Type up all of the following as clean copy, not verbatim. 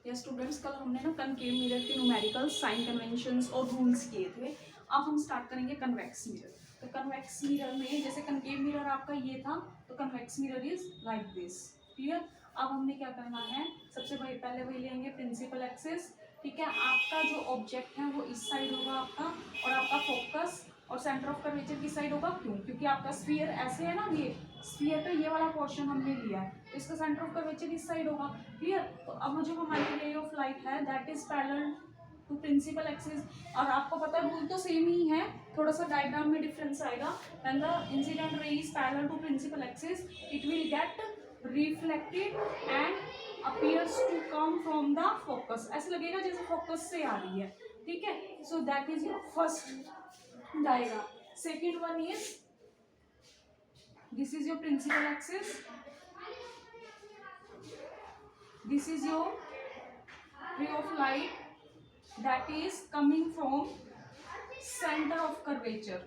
या स्टूडेंट्स, कल हमने ना कनकेव मिरर के न्यूमेरिकल साइन कन्वेंशंस और रूल्स किए थे। अब हम स्टार्ट करेंगे कन्वेक्स मिरर। तो कन्वेक्स मिरर में जैसे कनकेव मिरर आपका ये था, तो convex mirror is like this. Clear. अब हमने क्या करना है, सबसे पहले वही लेंगे प्रिंसिपल एक्सिस। ठीक है, आपका जो ऑब्जेक्ट है वो इस साइड होगा आपका, और आपका फोकस और सेंटर ऑफ कर्वेचर किस साइड होगा, क्यों, क्योंकि आपका स्फीयर ऐसे है ना, ये स्फीयर का ये वाला पोर्शन हमने लिया है, तो इसका सेंटर ऑफ कर्वेचर इस साइड होगा। क्लियर। तो अब जो हमारी रे ऑफ लाइट है that is parallel to principal axis. और आपको पता है रूल तो सेम ही है, थोड़ा सा डायग्राम में डिफरेंस आएगा। When the incident ray is parallel to principal axis it will get reflected and appears to come from the focus। ऐसे लगेगा जैसे फोकस से आ रही है। ठीक है, so that is your first diagram. Second one is this is your principal axis, this is your ray of light that is coming from center of curvature।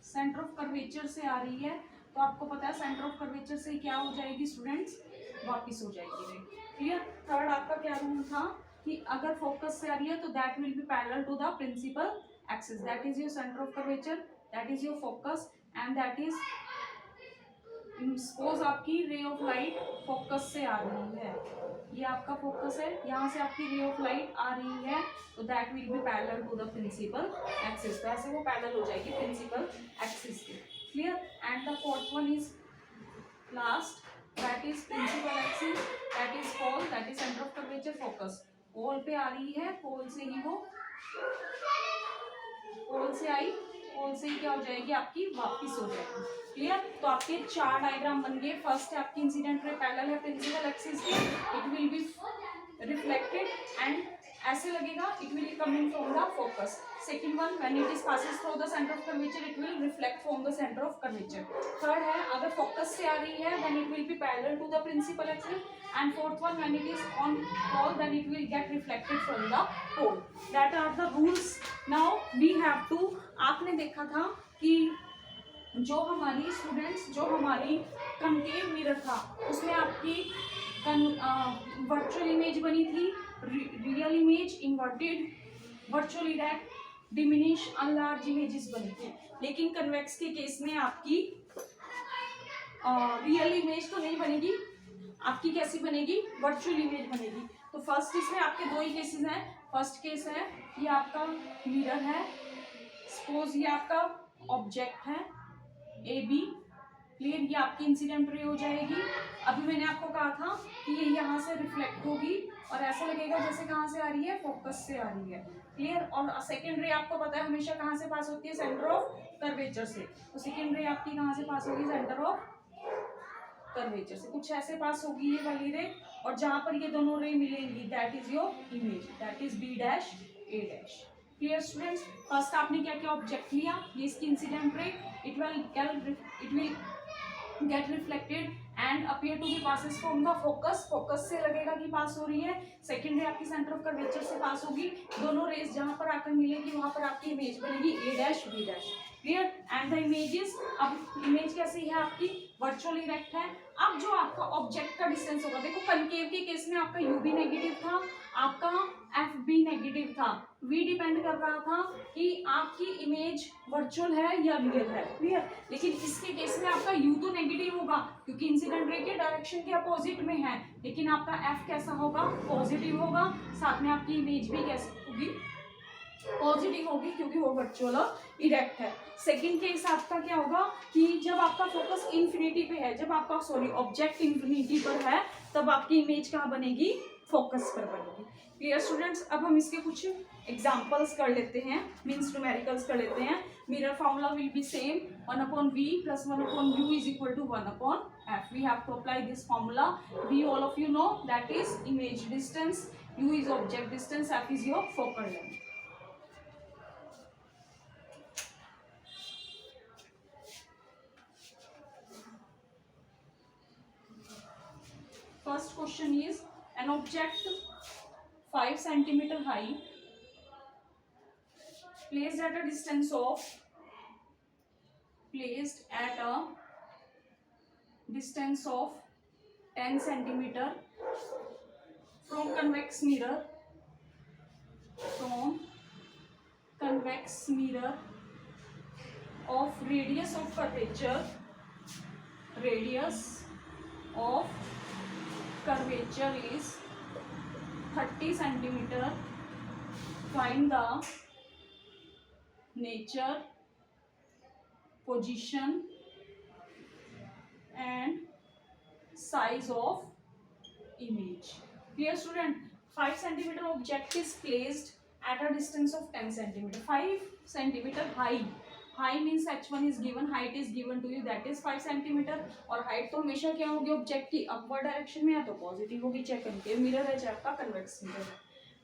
Centre of curvature से आ रही है, तो आपको पता है सेंटर ऑफ कर्वेचर से क्या हो जाएगी स्टूडेंट्स, वापिस हो जाएगी रे। क्लियर। थर्ड आपका क्या रूल था कि अगर फोकस से आ रही है तो that will be parallel to the principal axis, that is your centre of curvature, that is your focus and that is, suppose आपकी रे ऑफ लाइट फोकस से आ रही है, ये आपका फोकस है, यहाँ से आपकी रे ऑफ लाइट आ रही है, तो that will be parallel to the principal axis. तो ऐसे वो पैरेलल हो जाएगी प्रिंसिपल एक्सिस के। Clear. And the fourth one is last, that is principal axis, that is pole, that is centre of curvature, focus. Pole पे आ रही है, पोल से ही वो, पोल से आई, पोल से ही क्या हो जाएगी आपकी, वापिस हो जाएगी। क्लियर। तो आपके चार डायग्राम बन गए। फर्स्ट है आपकी इंसिडेंट रे पैरेलल है प्रिंसिपल एक्सिस के, it will be reflected and ऐसे लगेगा, it will coming from the focus. Second one, when it is passes through the centre of curvature it will reflect from the centre of curvature. Third है अगर focus से आ रही है then it will be parallel to the principal axis, and fourth one, when it is on pole then it will get reflected from the pole. That are the rules. Now we have to, आपने देखा था कि जो हमारी students, जो हमारी concave mirror था उसमें आपकी वर्चुअल इमेज बनी थी, real image, inverted, virtual erect, diminish, enlarge images बनी थी। लेकिन कन्वेक्स के केस में आपकी रियल इमेज तो नहीं बनेगी, आपकी कैसी बनेगी, वर्चुअल इमेज बनेगी। तो फर्स्ट इसमें आपके दो ही केसेस हैं। फर्स्ट केस है ये आपका मिरर है, सपोज ये आपका ऑब्जेक्ट है ए बी। क्लियर। ये आपकी इंसिडेंट रे हो जाएगी। अभी मैंने आपको कहा था कि ये यहाँ से रिफ्लेक्ट होगी और ऐसा लगेगा जैसे कहाँ से आ रही है, फोकस से आ रही है। क्लियर। और सेकेंड रे आपको पता है हमेशा कहाँ से पास होती है, सेंटर ऑफ कर्वेचर से। तो सेकेंड रे आपकी कहाँ से पास होगी, सेंटर ऑफ कर्वेचर से, कुछ ऐसे पास होगी ये वाली रे, और जहां पर ये दोनों रे मिलेंगी that is your image, that is B dash A dash. Clear students. First आपने क्या क्या ऑब्जेक्ट लिया, ये इसकी incident ray, it will get reflected and appear to be passes from the focus, focus से लगेगा कि पास हो रही है। सेकेंड रे आपकी सेंटर ऑफ कर्वेचर से पास होगी, दोनों रेस जहां पर आकर मिलेगी वहां पर आपकी इमेज बनेगी A dash B dash. Clear. And the images, अब इमेज कैसी है आपकी, वर्चुअल इरेक्ट है। अब जो आपका ऑब्जेक्ट का डिस्टेंस होगा, देखो कनकेव के केस में आपका यू भी नेगेटिव था, आपका एफ भी नेगेटिव था, वी डिपेंड कर रहा था कि आपकी इमेज वर्चुअल है या रियल है। क्लियर। लेकिन इसके केस में आपका यू तो नेगेटिव होगा क्योंकि इंसिडेंट रे के डायरेक्शन के अपोजिट में है, लेकिन आपका एफ कैसा होगा, पॉजिटिव होगा। साथ में आपकी इमेज भी कैसी होगी, पॉजिटिव होगी क्योंकि वो वर्चुअल इरेक्ट है। सेकंड केस आपका क्या होगा कि जब आपका फोकस इन्फिनिटी पे है, जब आपका सॉरी ऑब्जेक्ट इन्फिनिटी पर है, तब आपकी इमेज कहाँ बनेगी, फोकस पर बनेगी। Clear students. अब हम इसके कुछ एग्जांपल्स कर लेते हैं, मींस न्यूमेरिकल्स कर लेते हैं। Mirror formula will be same, 1/v + 1/u is equal to 1/f। We have to apply this formula. v all of you know that is image distance, u is object distance, f is your focal length. First question is an object 5 centimeter high placed at a distance of 10 centimeter from convex mirror, from convex mirror of radius of curvature, radius of curvature is 30 centimeter. Find the nature, position and size of image. Dear student, 5 centimeter object is placed at a distance of 10 centimeter. 5 centimeter high. High means h1 is given, height is given to you, that is 5 centimeter. और height तो हमेशा क्या होगी object की, upward direction में या तो positive होगी, चेक करेंगे मिरर है चाहे आपका कन्वेक्स मिरर है,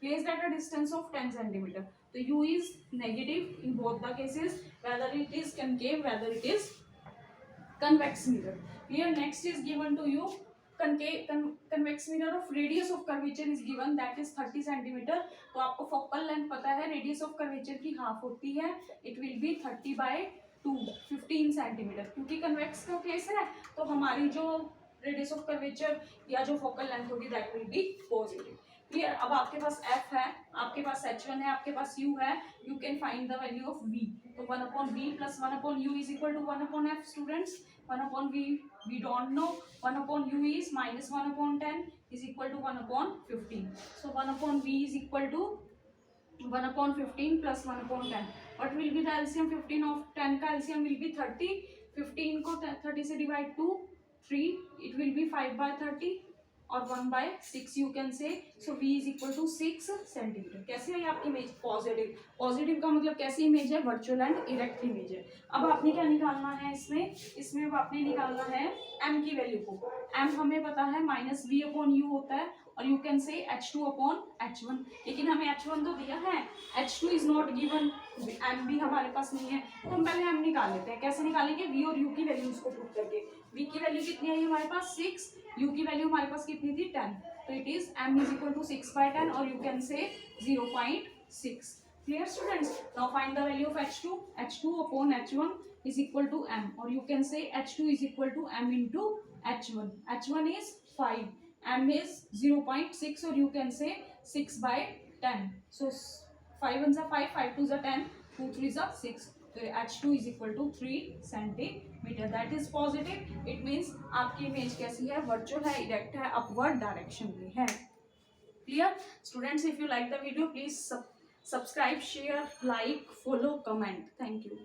placed at a distance of 10 centimeter. तो u is negative in both the cases, whether it is concave, whether it is convex mirror. Here next is given to you convex mirror of radius of curvature is given, that is 30 centimeter. तो आपको focal length पता है, radius of curvature की half होती है, it will be 30/2, 15 centimeter. क्योंकि convex का case है तो हमारी जो radius of curvature या जो focal length होगी that will be positive. Clear? अब आपके पास f है, आपके पास h1 है, आपके पास u है, you can find the value of v. तो 1/v plus 1/u is equal to 1/f students. 1/v we don't know. 1/u is minus 1/10 is equal to 1/15. So 1/v is equal to 1/15 plus 1/10. What will be the LCM? 15 of 10 का LCM will be 30. 15 को 30 से divide to 3, it will be 5/30 और 1/6 you can say. So v is equal to 6 centimeter. कैसी है आपकी image? Positive. Positive का मतलब कैसी इमेज है? वर्चुअल एंड इरेक्ट इमेज है. अब आपने क्या निकालना है इसमें अब आपने निकालना है m की वैल्यू को. m हमें पता है -v/u होता है और यू कैन से h2/h1, लेकिन हमें h1 तो दिया है, h2 is not given, m भी हमारे पास नहीं है, तो हम पहले m निकाल लेते हैं. कैसे निकालेंगे? v और u की वैल्यूज को पुट करके. v की वैल्यू कितनी आई हमारे पास? 6. u की वैल्यू हमारे पास कितनी थी? 10. तो it is m is equal to 6/10 और you can say 0.6. Clear students? Now find the value of h2. h2/h1 is equal to m, or you can say h2 is equal to m into h1. h1 is 5, m is 0.6, or you can say 6/10. So 5 1s are 5, 5 2s are 10, 2 3s are 6. So h2 is equal to 3 centimeter. That is positive. It means आपकी image कैसी है? Virtual है, erect है, upward direction में है. Clear? Students, if you like the video, please subscribe, share, like, follow, comment. Thank you.